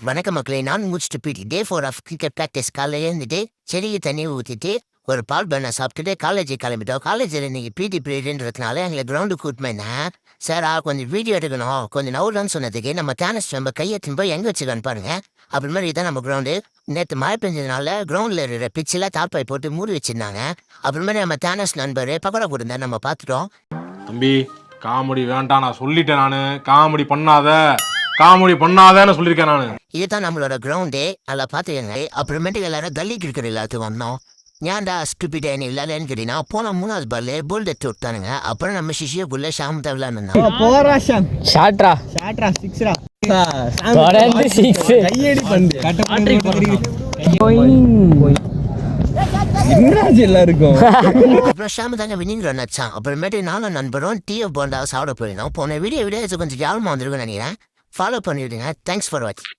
வணக்கம் மக்களே. நான் முடிச்சுட்டு போயிட்டு டே 4 ஆஃப் கிரிக்கெட் ப்ராக்டிஸ் காலையில் இருந்துட்டு செடிக்கு தண்ணி ஊற்றிட்டு ஒரு பால் பண்ண சாப்பிட்டுட்டு காலேஜுக்கு கிளம்பிட்டோம். காலேஜில் இன்னைக்கு பிடி பீரியடுன்றதுனால எங்களை கிரவுண்டுக்கு கூட்டினேன். சார் கொஞ்சம் வீடியோ எடுக்கணும், கொஞ்சம் நவுறான்னு சொன்னதுக்கு நம்ம தேனஸ் நம்ம கையெத்தின்னு போய் எங்கே வச்சுக்கான்னு பாருங்க. அப்புறமேலே இதான் நம்ம கிரவுண்டு. நேற்று மழை பெஞ்சதுனால கிரவுண்டில் இருக்கிற பிச்சில் தாப்பாய் போட்டு மூடி வச்சிருந்தாங்க. அப்புறமேலே நம்ம தேனஸ் நண்பர் பக்கோடா கொடுத்தா நம்ம பார்த்துட்டோம். தம்பி காமெடி வேண்டாம், நான் சொல்லிட்டேன். காமெடி பண்ணாதேன்னு சொல்லியிருக்கேன் நான். இதுதான் நம்மளோட கிரவுண்டு. நல்லா பார்த்துக்கங்க. அப்புறமேட்டுக்கு எல்லாரும் கல்லி கிரிக்கெட் எல்லாத்துக்கும் வந்தோம். ஏன்டா ஸ்டூபிட் என்ன விளையாடுன்னு கேட்டீங்கன்னா போன 3வது பால் போல்ட் எடுத்து விட்டானுங்க. அப்புறம் நம்ம சிஷியக்குள்ள ஷாம் தான் விளையாடுனா எல்லாருக்கும் அப்புறம் ஷாம தாங்க வினிங் ரன் அடிச்சான். அப்புறமேட்டு நானும் நண்பரும் டீ போண்டா சாப்பிட போயிருந்தோம். போன வீடியோ கொஞ்சம் ஜாலமாக வந்துருக்குன்னு நினைக்கிறேன். ஃபாலோ பண்ணிவிடுங்க. தேங்க்ஸ் ஃபார் வாட்சிங்.